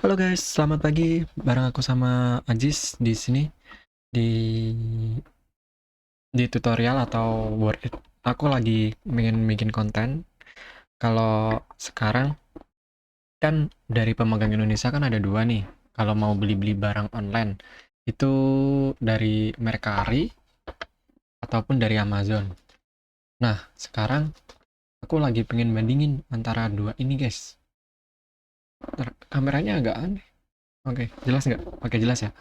Halo guys, selamat pagi. Bareng aku sama Ajis di sini di tutorial atau Word It. Aku lagi pengen bikin konten. Kalau sekarang kan dari pemegang Indonesia kan ada dua nih. Kalau mau beli-beli barang online itu dari Mercari ataupun dari Amazon. Nah, sekarang aku lagi pengen bandingin antara dua ini guys. Kameranya agak aneh. Oke, jelas nggak? Oke, jelas ya.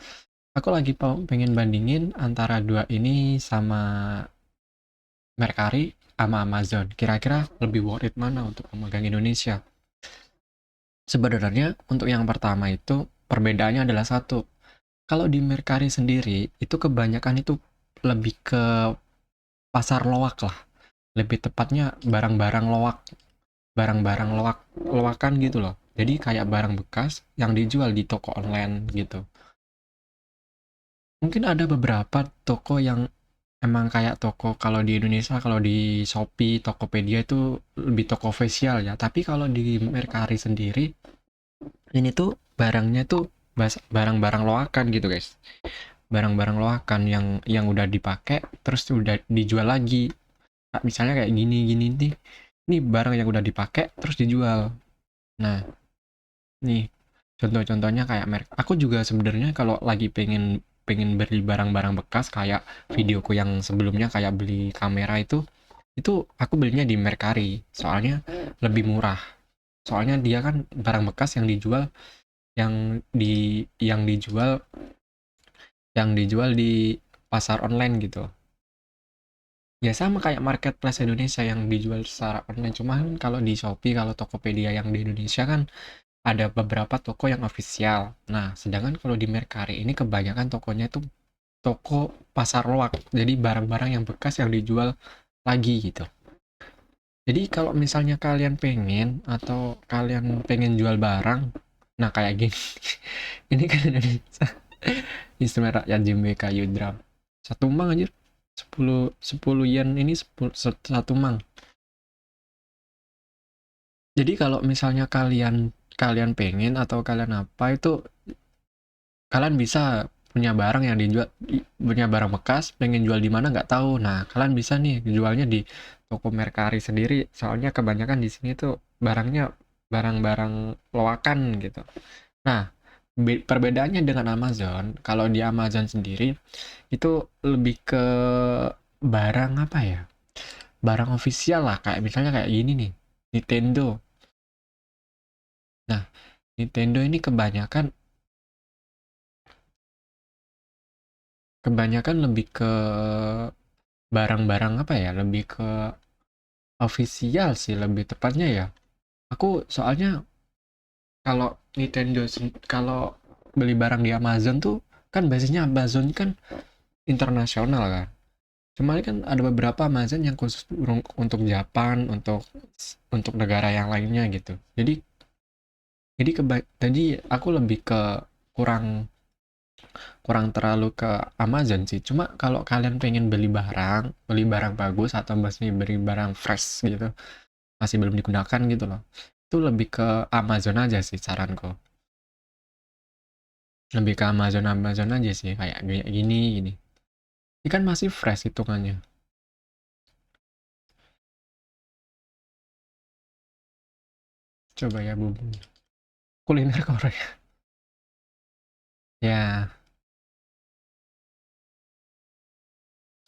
Aku lagi pengen bandingin antara dua ini sama Mercari sama Amazon. Kira-kira lebih worth it mana untuk pemegang Indonesia? Sebenarnya untuk yang pertama itu perbedaannya adalah satu. Kalau di Mercari sendiri itu kebanyakan itu lebih ke pasar loak lah. Lebih tepatnya barang-barang loak, barang-barang loakan gitu loh. Jadi kayak barang bekas yang dijual di toko online gitu. Mungkin ada beberapa toko yang emang kayak toko kalau di Indonesia, kalau di Shopee, Tokopedia itu lebih toko official ya. Tapi kalau di Mercari sendiri, ini tuh barangnya tuh barang-barang loakan gitu guys. Barang-barang loakan yang udah dipakai terus udah dijual lagi. Misalnya kayak gini-gini nih. Ini barang yang udah dipakai terus dijual. Nah, nih contoh-contohnya kayak merek. Aku juga sebenarnya kalau lagi pengen pengen beli barang-barang bekas kayak videoku yang sebelumnya kayak beli kamera itu aku belinya di Mercari. Soalnya lebih murah. Soalnya dia kan barang bekas yang dijual yang dijual di pasar online gitu. Ya sama kayak marketplace Indonesia yang dijual secara online. Cuman kalau di Shopee, kalau Tokopedia yang di Indonesia kan ada beberapa toko yang official. Nah, sedangkan kalau di Mercari ini kebanyakan tokonya itu toko pasar loak. Jadi barang-barang yang bekas yang dijual lagi gitu. Jadi kalau misalnya kalian pengen atau kalian pengen jual barang, nah kayak gini, ini kan Indonesia, Istimewa Rakyat JMBK Yudram. Satu mang aja, 10 yen ini 1 mang. Jadi kalau misalnya kalian kalian pengen atau kalian apa itu kalian bisa punya barang yang dijual, punya barang bekas, pengen jual di mana nggak tahu. Nah, kalian bisa nih jualnya di toko Mercari sendiri. Soalnya kebanyakan di sini tuh barangnya barang-barang loakan gitu. Nah, perbedaannya dengan Amazon, kalau di Amazon sendiri itu lebih ke barang apa ya? Barang official lah, kayak misalnya kayak gini nih, Nintendo. Nah, Nintendo ini kebanyakan lebih ke barang-barang apa ya? Lebih ke official sih lebih tepatnya ya. Aku soalnya kalau kalau beli barang di Amazon tuh kan basisnya Amazon kan internasional kan. Cuma kan ada beberapa Amazon yang khusus untuk Japan, untuk negara yang lainnya gitu. Jadi aku lebih ke kurang kurang terlalu ke Amazon sih. Cuma kalau kalian pengen beli barang bagus atau masih beli barang fresh gitu, masih belum digunakan gitu loh. Itu lebih ke Amazon aja sih saranku. Lebih ke Amazon aja sih kayak gini gini. Ini kan masih fresh hitungannya. Coba ya Bu. Kuliner Korea. Ya,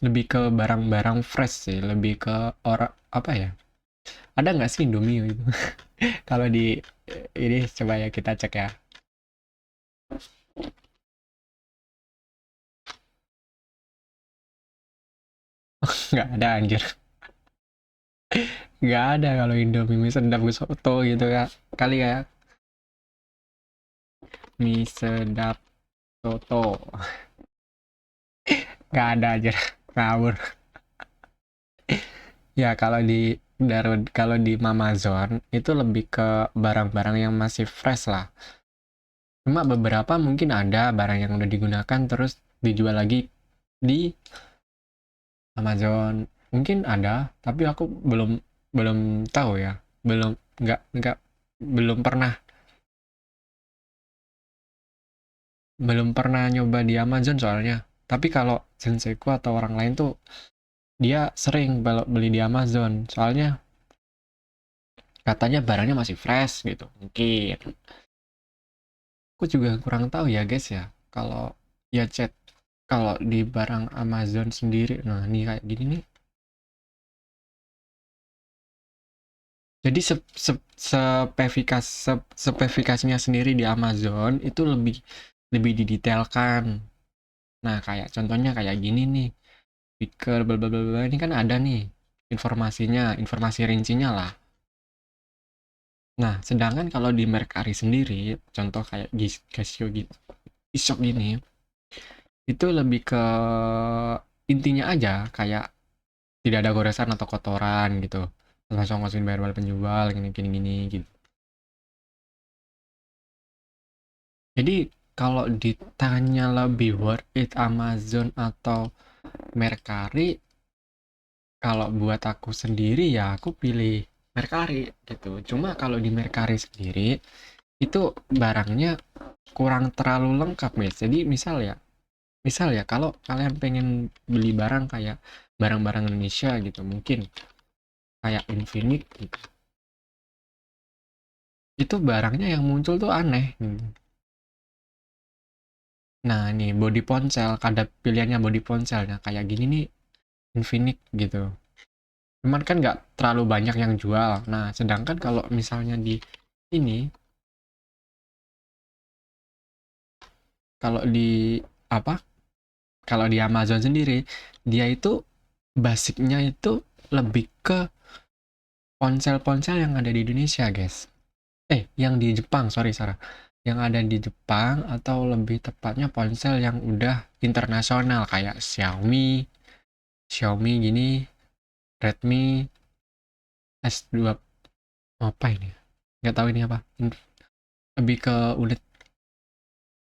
lebih ke barang-barang fresh sih, lebih ke orang apa ya? Ada nggak sih Indomie gitu? Kalau di ini coba ya kita cek ya. Nggak ada anjir. Nggak ada kalau Indomie mie sedap soto gitu kak. Kali ya mie sedap soto. Nggak ada aja. Ngawur. Ya kalau di Amazon itu lebih ke barang-barang yang masih fresh lah. Cuma beberapa mungkin ada barang yang udah digunakan terus dijual lagi di Amazon. Mungkin ada, tapi aku belum belum tahu ya. Belum nggak belum pernah belum pernah nyoba di Amazon soalnya. Tapi kalau senseiku atau orang lain tuh dia sering beli di Amazon. Soalnya katanya barangnya masih fresh gitu. Mungkin. Aku juga kurang tahu ya guys ya. Kalau ya chat kalau di barang Amazon sendiri, nah ini kayak gini nih. Jadi spesifikasinya sendiri di Amazon itu lebih lebih didetailkan. Nah, kayak contohnya kayak gini nih. Speaker bla bla bla bla ini kan ada nih informasinya, informasi rincinya lah. Nah, sedangkan kalau di Mercari sendiri, contoh kayak Casio gitu, Isok gini, itu lebih ke intinya aja kayak tidak ada goresan atau kotoran gitu. Langsung masukin bayar balik penjual gini gini gini gitu. Jadi kalau ditanya lebih worth it Amazon atau Mercari, kalau buat aku sendiri ya aku pilih Mercari gitu. Cuma kalau di Mercari sendiri itu barangnya kurang terlalu lengkap, guys. Jadi misal ya kalau kalian pengen beli barang kayak barang-barang Indonesia gitu, mungkin kayak Infinix gitu. Itu barangnya yang muncul tuh aneh gitu. Nah, nih body ponsel, ada pilihannya body ponselnya kayak gini nih Infinix gitu. Cuman kan nggak terlalu banyak yang jual. Nah, sedangkan kalau misalnya di ini, kalau di apa? Kalau di Amazon sendiri, dia itu basicnya itu lebih ke ponsel-ponsel yang ada di Indonesia, guys. Yang di Jepang, sorry Sarah. Yang ada di Jepang atau lebih tepatnya ponsel yang udah internasional kayak Xiaomi, Xiaomi gini, Redmi S2 apa ini? Nggak tahu ini apa. Lebih ke unit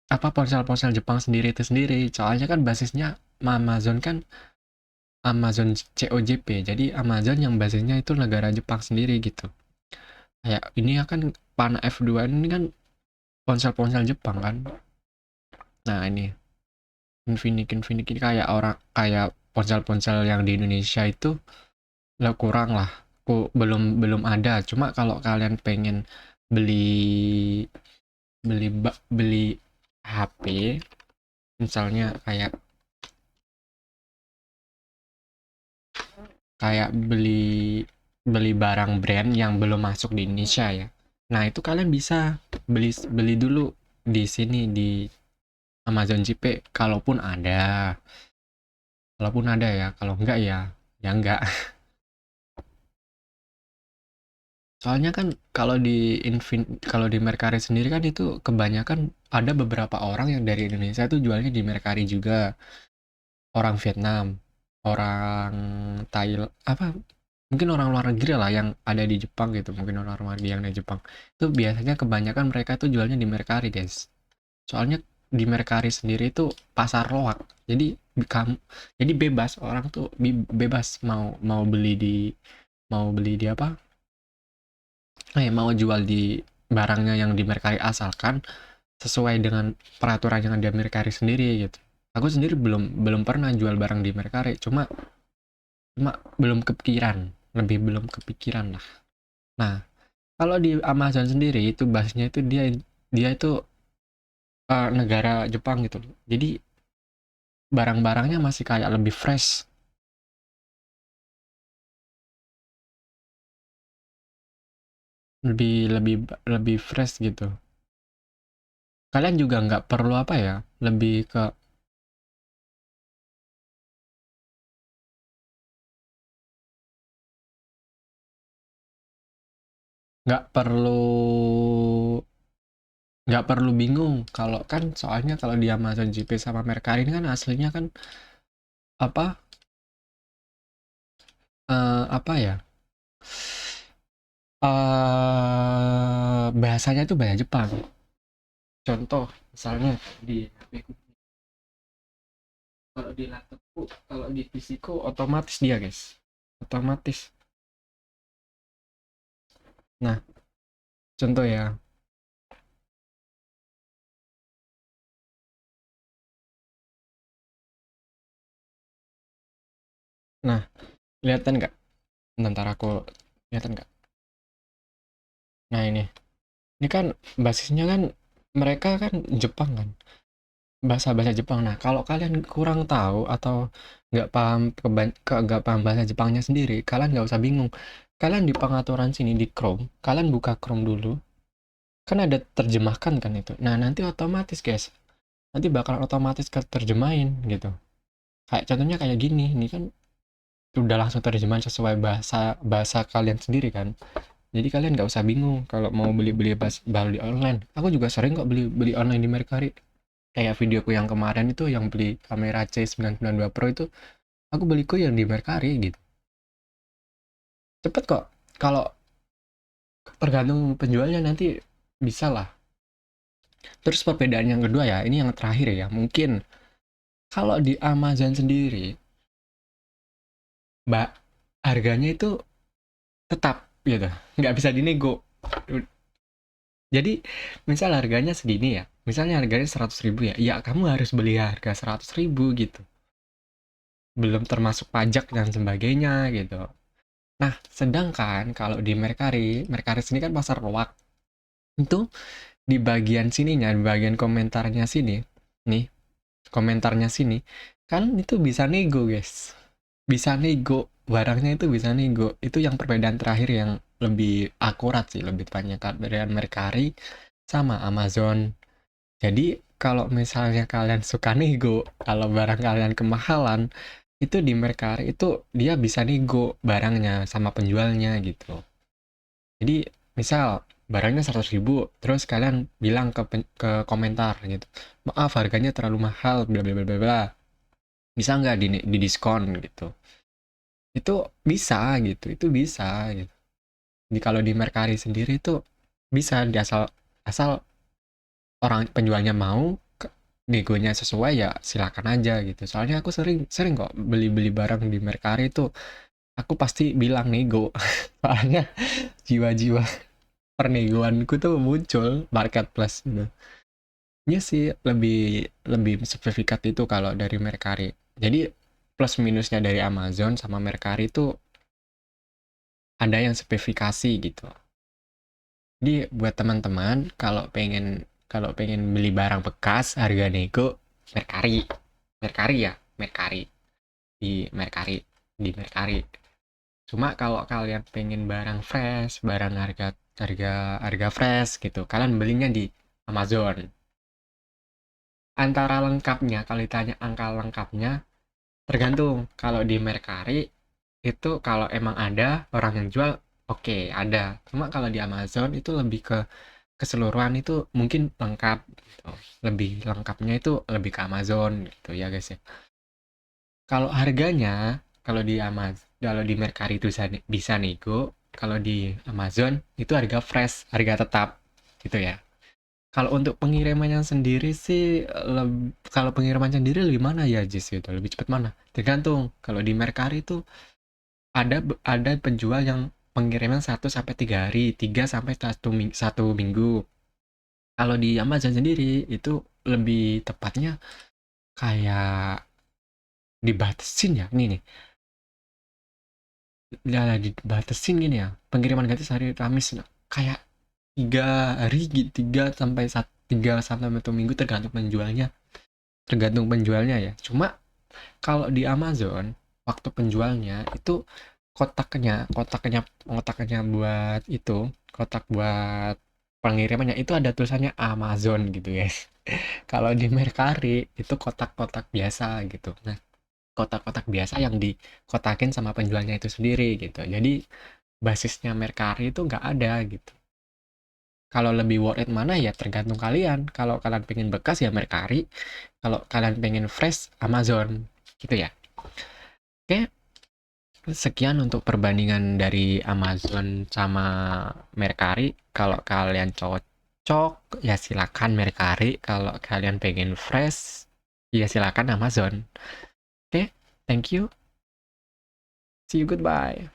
apa ponsel-ponsel Jepang sendiri itu sendiri. Soalnya kan basisnya Amazon kan Amazon COJP. Jadi Amazon yang basisnya itu negara Jepang sendiri gitu. Kayak ini kan Pana F2 ini kan ponsel-ponsel Jepang kan. Nah, ini Infinix ini kayak kayak ponsel-ponsel yang di Indonesia itu lah kurang lah. Belum belum ada. Cuma kalau kalian pengen beli beli HP misalnya kayak kayak beli beli barang brand yang belum masuk di Indonesia ya. Nah, itu kalian bisa beli beli dulu di sini di Amazon JP kalaupun ada. Kalaupun ada ya, kalau enggak ya ya enggak. Soalnya kan kalau di Mercari sendiri kan itu kebanyakan ada beberapa orang yang dari Indonesia itu jualnya di Mercari juga. Orang Vietnam, orang Thailand, apa mungkin orang luar negeri lah yang ada di Jepang gitu, mungkin orang luar negeri yang ada di Jepang. Itu biasanya kebanyakan mereka tuh jualnya di Mercari, guys. Soalnya di Mercari sendiri itu pasar loak. Jadi kamu jadi bebas orang tuh bebas mau mau beli di apa? Mau jual di barangnya yang di Mercari asalkan sesuai dengan peraturan yang ada di Mercari sendiri gitu. Aku sendiri belum belum pernah jual barang di Mercari, cuma cuma belum kepikiran, lebih belum kepikiran lah. Nah, kalau di Amazon sendiri itu bahasnya itu dia dia itu negara Jepang gitu. Jadi barang-barangnya masih kayak lebih fresh, lebih lebih lebih fresh gitu. Kalian juga nggak perlu apa ya, lebih ke nggak perlu nggak perlu bingung kalau kan soalnya kalau di Amazon JP sama Mercari ini kan aslinya kan apa apa ya bahasanya itu bahasa Jepang. Contoh misalnya di HP ku, kalau di laptopku, kalau di PC ku otomatis dia, guys. Otomatis. Nah, contoh ya. Nah, kelihatan nggak? Ntar aku kelihatan nggak? Nah ini kan basisnya kan mereka kan Jepang kan, bahasa-bahasa Jepang. Nah, kalau kalian kurang tahu atau nggak paham bahasa Jepangnya sendiri, kalian nggak usah bingung. Kalian di pengaturan sini di Chrome, kalian buka Chrome dulu, kan ada terjemahkan kan itu. Nah, nanti otomatis guys, nanti bakal otomatis keterjemahin gitu. Kayak contohnya kayak gini, ini kan udah langsung terjemahan sesuai bahasa bahasa kalian sendiri kan. Jadi kalian nggak usah bingung kalau mau beli online. Aku juga sering kok beli online di Mercari. Kayak videoku yang kemarin itu yang beli kamera C992 Pro itu, aku beliku yang di Mercari gitu. Cepet kok. Kalau tergantung penjualnya nanti bisa lah. Terus perbedaan yang kedua ya, ini yang terakhir ya. Mungkin kalau di Amazon sendiri, Mbak, harganya itu tetap gitu. Nggak bisa dinego. Jadi, misal harganya segini ya. Misalnya harganya 100.000 ya. Ya, kamu harus beli harga 100.000 gitu. Belum termasuk pajak dan sebagainya gitu. Nah, sedangkan kalau di Mercari, Mercari sini kan pasar loak. Itu di bagian sininya, di bagian komentarnya sini, nih, komentarnya sini, kan itu bisa nego, guys. Bisa nego, barangnya itu bisa nego. Itu yang perbedaan terakhir yang lebih akurat sih, lebih tepatnya perbedaan Mercari sama Amazon. Jadi, kalau misalnya kalian suka nego, kalau barang kalian kemahalan, itu di Mercari itu dia bisa nego barangnya sama penjualnya gitu. Jadi, misal barangnya 100.000, terus kalian bilang ke komentar gitu, maaf harganya terlalu mahal, bla bla bla bla bla. Bisa nggak di diskon gitu? Itu bisa gitu, itu bisa gitu. Jadi kalau di Mercari sendiri itu bisa di asal asal orang penjualnya mau negonya sesuai ya silakan aja gitu. Soalnya aku sering sering kok beli-beli barang di Mercari itu aku pasti bilang nego. Soalnya jiwa-jiwa pernegoanku tuh muncul marketplace gitu. Iya sih lebih lebih sertifikat itu kalau dari Mercari. Jadi plus minusnya dari Amazon sama Mercari itu ada yang spesifikasi gitu. Jadi buat teman-teman kalau pengen beli barang bekas harga nego Mercari. Mercari ya, Mercari. Di Mercari. Cuma kalau kalian pengen barang fresh, barang harga harga harga fresh gitu, kalian belinya di Amazon. Antara lengkapnya, kalau ditanya angka lengkapnya, tergantung. Kalau di Mercari itu kalau emang ada orang yang jual, oke, ada. Cuma kalau di Amazon itu lebih ke keseluruhan itu mungkin lengkap gitu. Lebih lengkapnya itu lebih ke Amazon gitu ya guys ya. Kalau harganya, kalau di Mercari itu bisa nego, kalau di Amazon itu harga fresh, harga tetap gitu ya. Kalau untuk pengirimannya sendiri sih, kalau pengiriman sendiri lebih mana ya Jis gitu, lebih cepat mana? Tergantung. Kalau di Mercari itu ada penjual yang pengiriman 1 sampai 3 hari, 3 sampai 1 minggu. Kalau di Amazon sendiri itu lebih tepatnya kayak dibatasin ya. Nih, ya dibatasin gini ya. Pengiriman gratis hari Kamis. Nah, kayak 3 hari, 3 sampai 1 minggu tergantung penjualnya. Tergantung penjualnya ya. Cuma kalau di Amazon waktu penjualnya itu kotaknya buat itu, kotak buat pengirimannya itu ada tulisannya Amazon gitu guys. Kalau di Mercari itu kotak-kotak biasa gitu. Nah, kotak-kotak biasa yang dikotakin sama penjualnya itu sendiri gitu. Jadi basisnya Mercari itu nggak ada gitu. Kalau lebih worth it mana ya tergantung kalian. Kalau kalian pengen bekas ya Mercari, kalau kalian pengen fresh Amazon gitu ya. Oke, sekian untuk perbandingan dari Amazon sama Mercari. Kalau kalian cocok ya silakan Mercari, kalau kalian pengen fresh ya silakan Amazon. Oke, thank you. See you, goodbye.